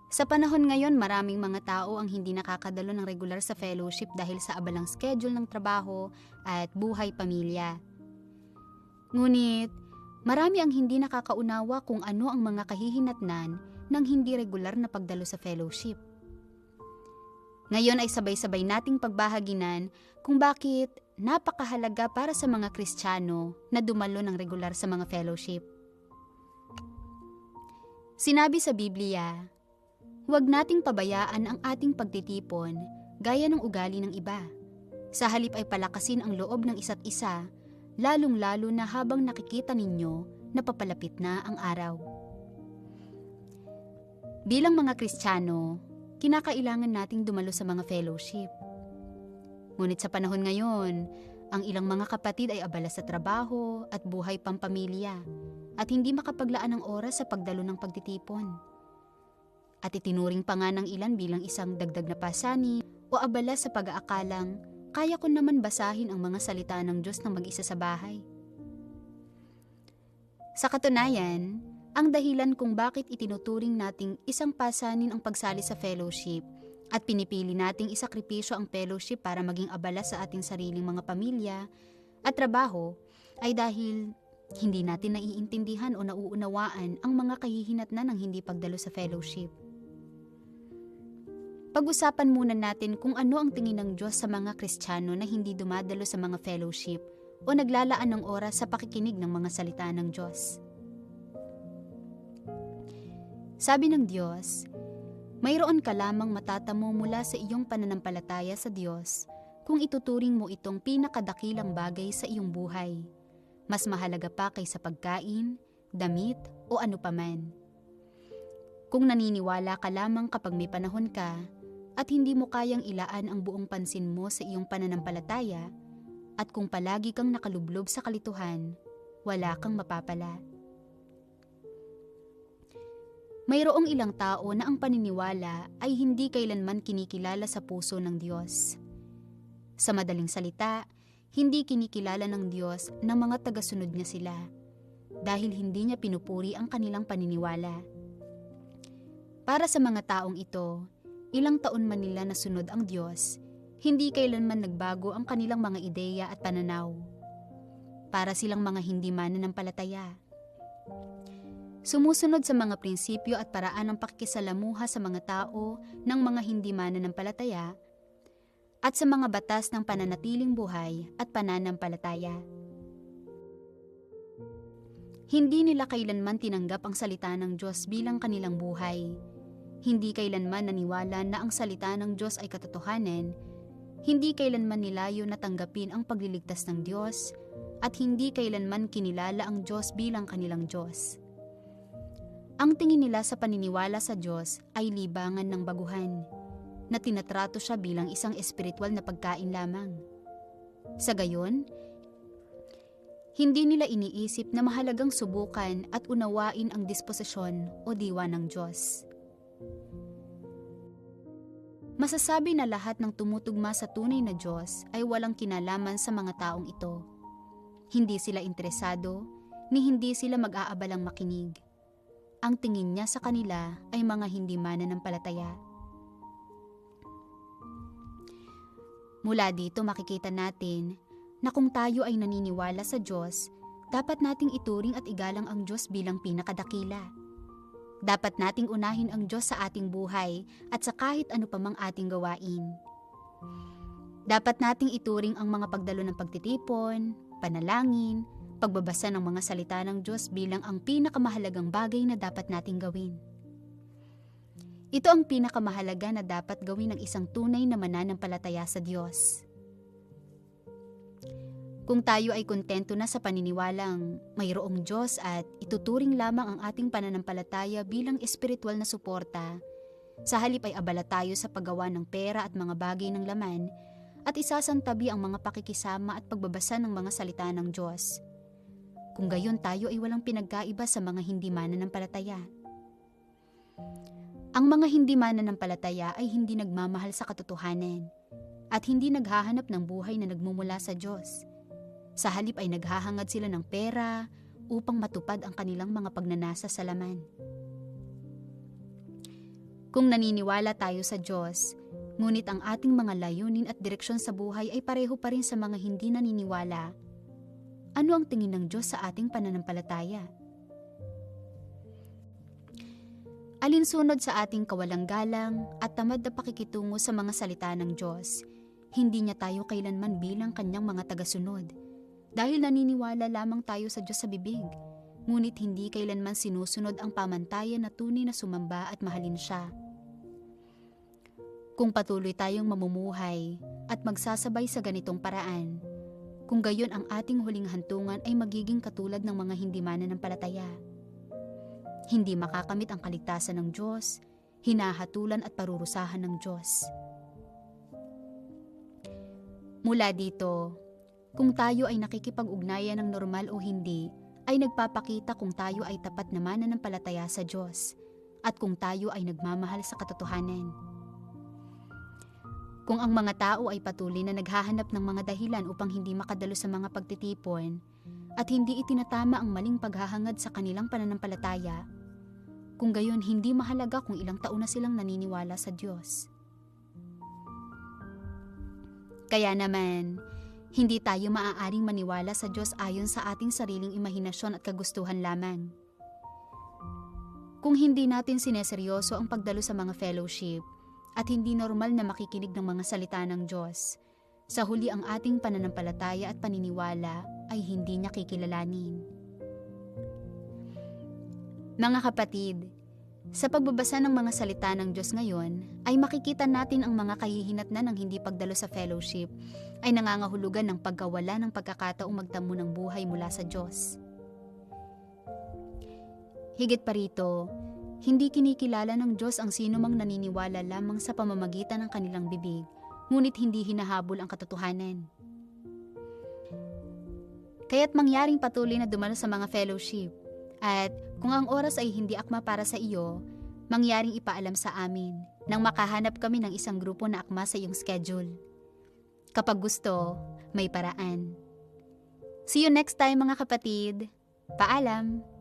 Sa panahon ngayon, maraming mga tao ang hindi nakakadalo ng regular sa fellowship dahil sa abalang schedule ng trabaho at buhay pamilya. Ngunit, marami ang hindi nakakaunawa kung ano ang mga kahihinatnan ng hindi regular na pagdalo sa fellowship. Ngayon ay sabay-sabay nating pagbahaginan kung bakit napakahalaga para sa mga Kristiyano na dumalo ng regular sa mga fellowship. Sinabi sa Biblia, huwag nating pabayaan ang ating pagtitipon gaya ng ugali ng iba. Sa halip ay palakasin ang loob ng isa't isa, lalong-lalo na habang nakikita ninyo na papalapit na ang araw. Bilang mga Kristiyano, kinakailangan nating dumalo sa mga fellowship. Ngunit sa panahon ngayon, ang ilang mga kapatid ay abala sa trabaho at buhay pampamilya at hindi makapaglaan ng oras sa pagdalo ng pagtitipon. At itinuring pa nga ng ilan bilang isang dagdag na pasanin o abala sa pag-aakalang kaya ko naman basahin ang mga salita ng Diyos na mag-isa sa bahay. Sa katunayan, ang dahilan kung bakit itinuturing nating isang pasanin ang pagsali sa fellowship at pinipili nating isakripisyo ang fellowship para maging abala sa ating sariling mga pamilya at trabaho ay dahil hindi natin naiintindihan o nauunawaan ang mga kahihinatnan ng hindi pagdalo sa fellowship. Pag-usapan muna natin kung ano ang tingin ng Diyos sa mga Kristiyano na hindi dumadalo sa mga fellowship o naglalaan ng oras sa pakikinig ng mga salita ng Diyos. Sabi ng Diyos, mayroon ka lamang matatamo mula sa iyong pananampalataya sa Diyos kung ituturing mo itong pinakadakilang bagay sa iyong buhay. Mas mahalaga pa kaysa pagkain, damit o ano paman. Kung naniniwala ka lamang kapag may panahon ka at hindi mo kayang ilaan ang buong pansin mo sa iyong pananampalataya at kung palagi kang nakalublob sa kalituhan, wala kang mapapala. Mayroong ilang tao na ang paniniwala ay hindi kailanman kinikilala sa puso ng Diyos. Sa madaling salita, hindi kinikilala ng Diyos ng mga tagasunod niya sila dahil hindi niya pinupuri ang kanilang paniniwala. Para sa mga taong ito, ilang taon man nila nasunod ang Diyos, hindi kailanman nagbago ang kanilang mga ideya at pananaw. Para silang mga hindi mananampalataya. Sumusunod sa mga prinsipyo at paraan ng pakikisalamuha sa mga tao ng mga hindi mananampalataya at sa mga batas ng pananatiling buhay at pananampalataya. Hindi nila kailanman tinanggap ang salita ng Diyos bilang kanilang buhay. Hindi kailanman naniwala na ang salita ng Diyos ay katotohanan. Hindi kailanman nilayo na tanggapin ang pagliligtas ng Diyos at hindi kailanman kinilala ang Diyos bilang kanilang Diyos. Ang tingin nila sa paniniwala sa Diyos ay libangan ng baguhan, na tinatrato siya bilang isang espiritual na pagkain lamang. Sa gayon, hindi nila iniisip na mahalagang subukan at unawain ang disposisyon o diwa ng Diyos. Masasabi na lahat ng tumutugma sa tunay na Diyos ay walang kinalaman sa mga taong ito. Hindi sila interesado, ni hindi sila mag-aabalang makinig. Ang tingin niya sa kanila ay mga hindi mananampalataya. Mula dito makikita natin na kung tayo ay naniniwala sa Diyos, dapat nating ituring at igalang ang Diyos bilang pinakadakila. Dapat nating unahin ang Diyos sa ating buhay at sa kahit ano pa mang ating gawain. Dapat nating ituring ang mga pagdalo ng pagtitipon, panalangin, pagbabasa ng mga salita ng Diyos bilang ang pinakamahalagang bagay na dapat nating gawin. Ito ang pinakamahalaga na dapat gawin ng isang tunay na mananampalataya sa Diyos. Kung tayo ay kontento na sa paniniwalang mayroong Diyos at ituturing lamang ang ating pananampalataya bilang espiritual na suporta, sa halip ay abala tayo sa paggawa ng pera at mga bagay ng laman at isasantabi ang mga pakikisama at pagbabasa ng mga salita ng Diyos. Kung gayon tayo ay walang pinagkaiba sa mga hindi mananampalataya. Ang mga hindi mananampalataya ay hindi nagmamahal sa katotohanan at hindi naghahanap ng buhay na nagmumula sa Diyos. Sa halip ay naghahangad sila ng pera upang matupad ang kanilang mga pagnanasa sa laman. Kung naniniwala tayo sa Diyos, ngunit ang ating mga layunin at direksyon sa buhay ay pareho pa rin sa mga hindi naniniwala, ano ang tingin ng Diyos sa ating pananampalataya? Alinsunod sa ating kawalang galang at tamad na pakikitungo sa mga salita ng Diyos, hindi niya tayo kailanman bilang kanyang mga tagasunod. Dahil naniniwala lamang tayo sa Diyos sa bibig, ngunit hindi kailanman sinusunod ang pamantayan na tunay na sumamba at mahalin siya. Kung patuloy tayong mamumuhay at magsasabay sa ganitong paraan, kung gayon ang ating huling hantungan ay magiging katulad ng mga hindi mananampalataya. Hindi makakamit ang kaligtasan ng Diyos, hinahatulan at parurusahan ng Diyos. Mula dito, kung tayo ay nakikipag-ugnayan ng normal o hindi, ay nagpapakita kung tayo ay tapat na mananampalataya sa Diyos at kung tayo ay nagmamahal sa katotohanan. Kung ang mga tao ay patuloy na naghahanap ng mga dahilan upang hindi makadalo sa mga pagtitipon at hindi itinatama ang maling paghahangad sa kanilang pananampalataya, kung gayon hindi mahalaga kung ilang taon na silang naniniwala sa Diyos. Kaya naman, hindi tayo maaaring maniwala sa Diyos ayon sa ating sariling imahinasyon at kagustuhan lamang. Kung hindi natin sineseryoso ang pagdalo sa mga fellowship at hindi normal na makikinig ng mga salita ng Diyos, sa huli ang ating pananampalataya at paniniwala ay hindi niya kikilalanin. Mga kapatid, sa pagbabasa ng mga salita ng Diyos ngayon, ay makikita natin ang mga kahihinatnan ng hindi pagdalo sa fellowship ay nangangahulugan ng pagkawala ng pagkakataong magtamo ng buhay mula sa Diyos. Higit pa rito, hindi kinikilala ng Diyos ang sinumang naniniwala lamang sa pamamagitan ng kanilang bibig, ngunit hindi hinahabol ang katotohanan. Kaya't mangyaring patuloy na dumalo sa mga fellowship, at kung ang oras ay hindi akma para sa iyo, mangyaring ipaalam sa amin nang makahanap kami ng isang grupo na akma sa iyong schedule. Kapag gusto, may paraan. See you next time mga kapatid. Paalam!